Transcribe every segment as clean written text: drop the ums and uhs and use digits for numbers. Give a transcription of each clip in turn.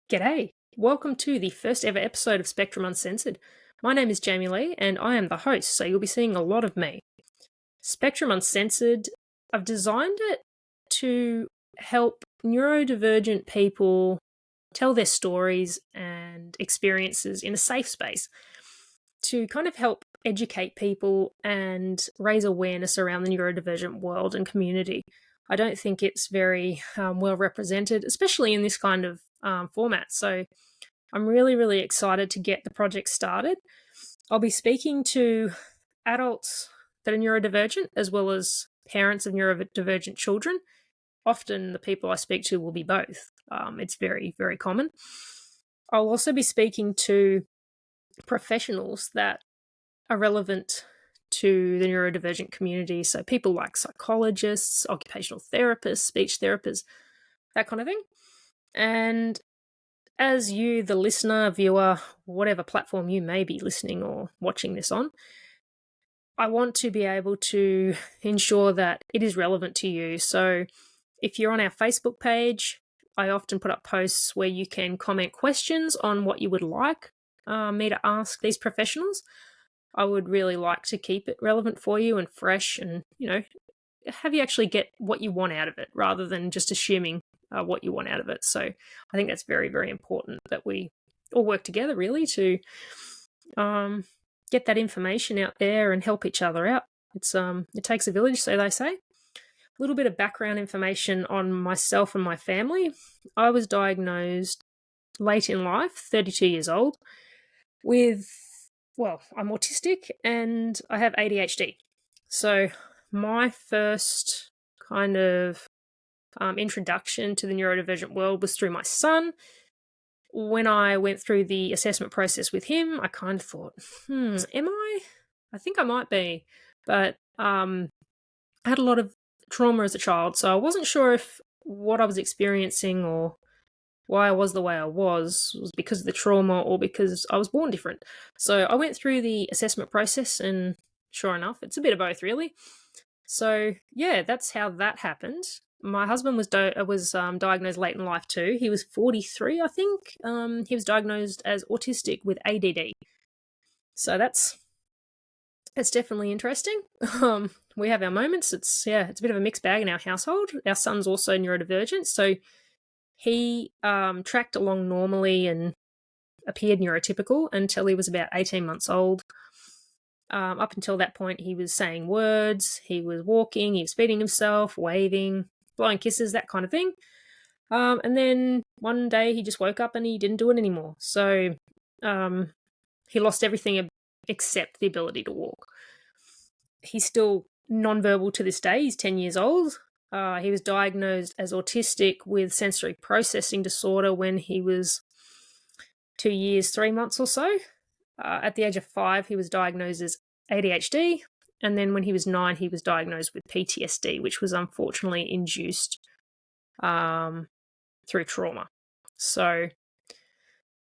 G'day. Welcome to the first ever episode of Spectrum Uncensored. My name is Jamie Lee and I am the host, so you'll be seeing a lot of me. Spectrum Uncensored, I've designed it to help neurodivergent people tell their stories and experiences in a safe space to kind of help educate people and raise awareness around the neurodivergent world and community. I don't think it's very well represented, especially in this kind of format. So I'm really, really excited to get the project started. I'll be speaking to adults that are neurodivergent as well as parents of neurodivergent children. Often the people I speak to will be both. It's very, very common. I'll also be speaking to professionals that are relevant to the neurodivergent community. So people like psychologists, occupational therapists, speech therapists, that kind of thing. And as you, the listener, viewer, whatever platform you may be listening or watching this on, I want to be able to ensure that it is relevant to you. So if you're on our Facebook page, I often put up posts where you can comment questions on what you would like me to ask these professionals. I would really like to keep it relevant for you and fresh and, have you actually get what you want out of it rather than just assuming what you want out of it. So I think that's very, very important that we all work together really to get that information out there and help each other out. It takes a village, so they say. A little bit of background information on myself and my family. I was diagnosed late in life, 32 years old, I'm autistic and I have ADHD. So my first kind of introduction to the neurodivergent world was through my son. When I went through the assessment process with him, I kind of thought, am I? I think I might be. But I had a lot of trauma as a child, so I wasn't sure if what I was experiencing or why I was the way I was because of the trauma or because I was born different. So I went through the assessment process and sure enough, it's a bit of both really. So yeah, that's how that happened. My husband was diagnosed late in life too. He was 43, I think. He was diagnosed as autistic with ADD. So that's definitely interesting. We have our moments. It's a bit of a mixed bag in our household. Our son's also neurodivergent, so he tracked along normally and appeared neurotypical until he was about 18 months old. Up until that point, he was saying words, he was walking, he was feeding himself, waving, blowing kisses, that kind of thing. And then one day he just woke up and he didn't do it anymore. So he lost everything except the ability to walk. He's still nonverbal to this day. He's 10 years old. He was diagnosed as autistic with sensory processing disorder when he was 2 years, 3 months or so. At the age of 5, he was diagnosed as ADHD. And then when he was 9, he was diagnosed with PTSD, which was unfortunately induced through trauma. So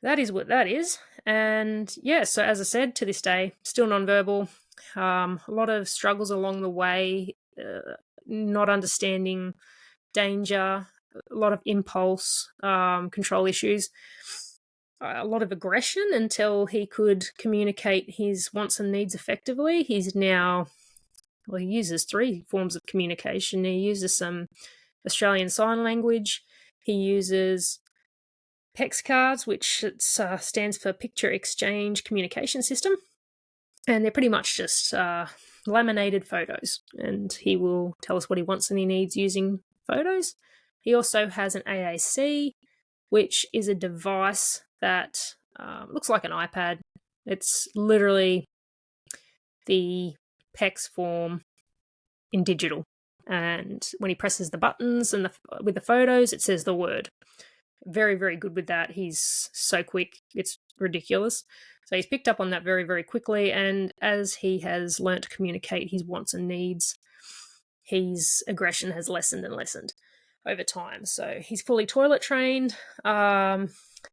that is what that is. And yeah, so as I said, to this day, still nonverbal. A lot of struggles along the way, not understanding danger, a lot of impulse control issues, a lot of aggression until he could communicate his wants and needs effectively. He's now, he uses 3 forms of communication. He uses some Australian Sign Language. He uses PEX cards, which stands for Picture Exchange Communication System. And they're pretty much just laminated photos. And he will tell us what he wants and he needs using photos. He also has an AAC, which is a device that looks like an iPad. It's literally the PEX form in digital. And when he presses the buttons and with the photos, it says the word. Very, very good with that. He's so quick. It's ridiculous. So he's picked up on that very, very quickly. And as he has learnt to communicate his wants and needs, his aggression has lessened and lessened over time. So he's fully toilet trained.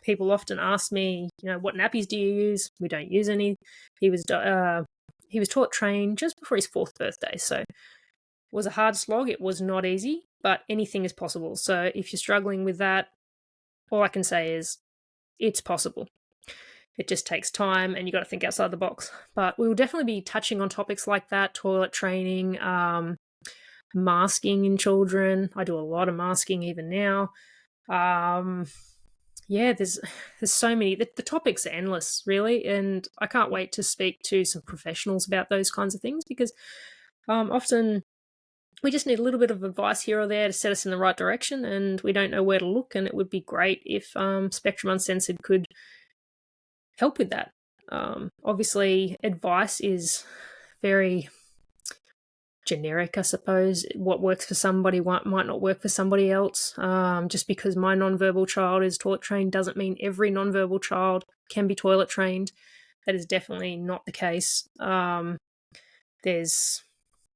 People often ask me, what nappies do you use? We don't use any. He was toilet trained just before his 4th birthday. So it was a hard slog. It was not easy, but anything is possible. So if you're struggling with that, all I can say is it's possible. It just takes time and you got to think outside the box. But we will definitely be touching on topics like that, toilet training, masking in children. I do a lot of masking even now. Yeah, there's so many. The topics are endless, really, and I can't wait to speak to some professionals about those kinds of things, because often we just need a little bit of advice here or there to set us in the right direction, and we don't know where to look, and it would be great if Spectrum Uncensored could help with that. Obviously, advice is very generic, I suppose. What works for somebody might not work for somebody else. Just because my nonverbal child is toilet trained doesn't mean every nonverbal child can be toilet trained. That is definitely not the case.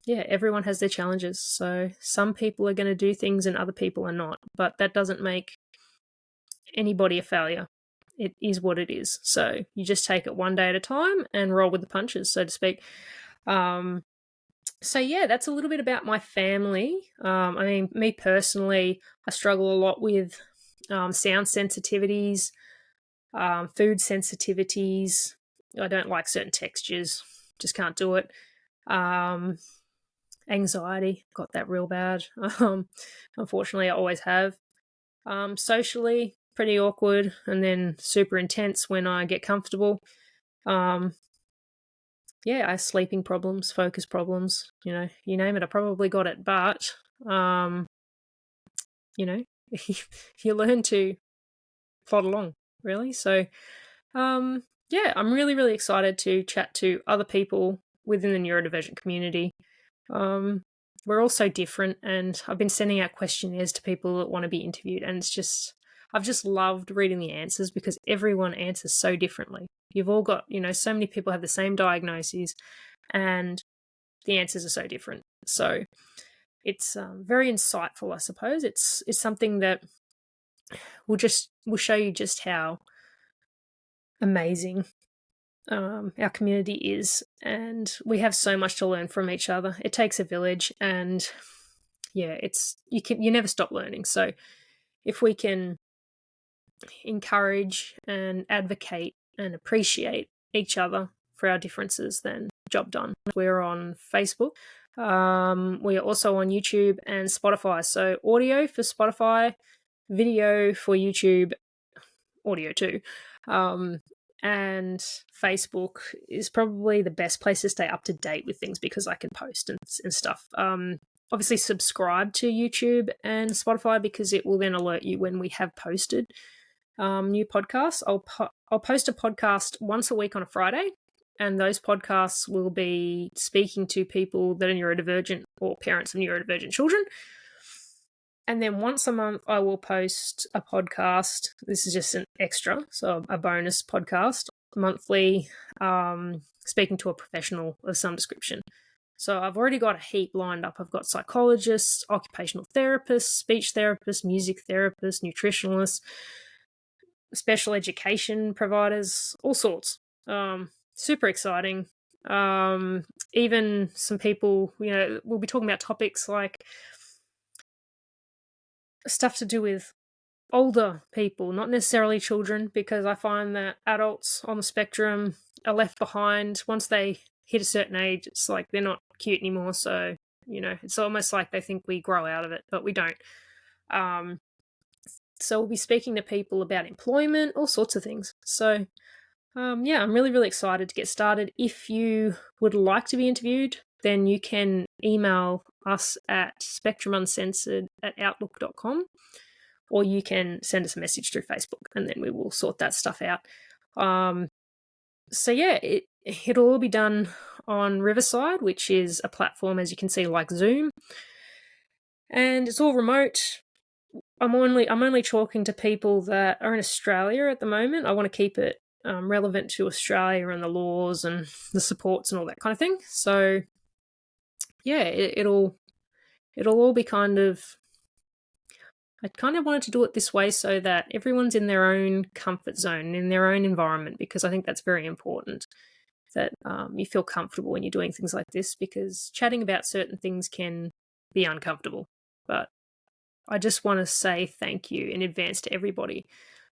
Everyone has their challenges. So some people are going to do things and other people are not. But that doesn't make anybody a failure. It is what it is. So you just take it one day at a time and roll with the punches, so to speak. So yeah, that's a little bit about my family. I mean, me personally, I struggle a lot with sound sensitivities, food sensitivities. I don't like certain textures, just can't do it. Anxiety, got that real bad. Unfortunately, I always have. Socially, pretty awkward, and then super intense when I get comfortable. I have sleeping problems, focus problems, you name it, I probably got it. But, you learn to plod along, really. So, I'm really, really excited to chat to other people within the neurodivergent community. We're all so different, and I've been sending out questionnaires to people that want to be interviewed, and I've just loved reading the answers because everyone answers so differently. You've all got, so many people have the same diagnoses, and the answers are so different. So it's very insightful, I suppose. It's something that will show you just how amazing our community is, and we have so much to learn from each other. It takes a village, and you never stop learning. So if we can encourage and advocate and appreciate each other for our differences, then job done. We're on Facebook. We are also on YouTube and Spotify. So audio for Spotify, video for YouTube, audio too. And Facebook is probably the best place to stay up to date with things because I can post and stuff. Obviously subscribe to YouTube and Spotify because it will then alert you when we have posted new podcasts. I'll post a podcast once a week on a Friday, and those podcasts will be speaking to people that are neurodivergent or parents of neurodivergent children. And then once a month, I will post a podcast. This is just an extra, so a bonus podcast monthly, speaking to a professional of some description. So I've already got a heap lined up. I've got psychologists, occupational therapists, speech therapists, music therapists, nutritionalists, special education providers, all sorts. Super exciting. Even some people, we'll be talking about topics like stuff to do with older people, not necessarily children, because I find that adults on the spectrum are left behind. Once they hit a certain age, it's like they're not cute anymore. So, it's almost like they think we grow out of it, but we don't. So we'll be speaking to people about employment, all sorts of things. So, I'm really, really excited to get started. If you would like to be interviewed, then you can email us at spectrumuncensored@outlook.com, or you can send us a message through Facebook, and then we will sort that stuff out. It'll all be done on Riverside, which is a platform, as you can see, like Zoom, and it's all remote. I'm only talking to people that are in Australia at the moment. I want to keep it relevant to Australia and the laws and the supports and all that kind of thing. So, it'll all be kind of. I kind of wanted to do it this way so that everyone's in their own comfort zone, in their own environment, because I think that's very important, that you feel comfortable when you're doing things like this, because chatting about certain things can be uncomfortable. But I just want to say thank you in advance to everybody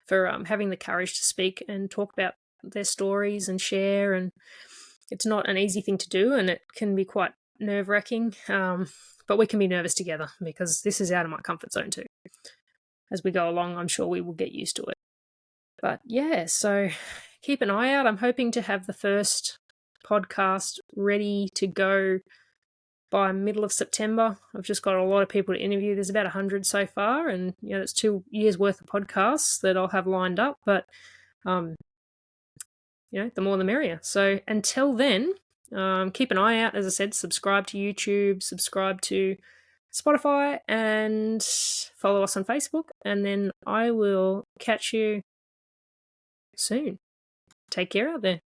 for having the courage to speak and talk about their stories and share. And it's not an easy thing to do, and it can be quite nerve-wracking, but we can be nervous together because this is out of my comfort zone too. As we go along, I'm sure we will get used to it. But yeah, so keep an eye out. I'm hoping to have the first podcast ready to go by middle of September. I've just got a lot of people to interview. There's about 100 so far, and it's 2 years worth of podcasts that I'll have lined up. But the more the merrier. So until then, keep an eye out. As I said, subscribe to YouTube, subscribe to Spotify, and follow us on Facebook. And then I will catch you soon. Take care out there.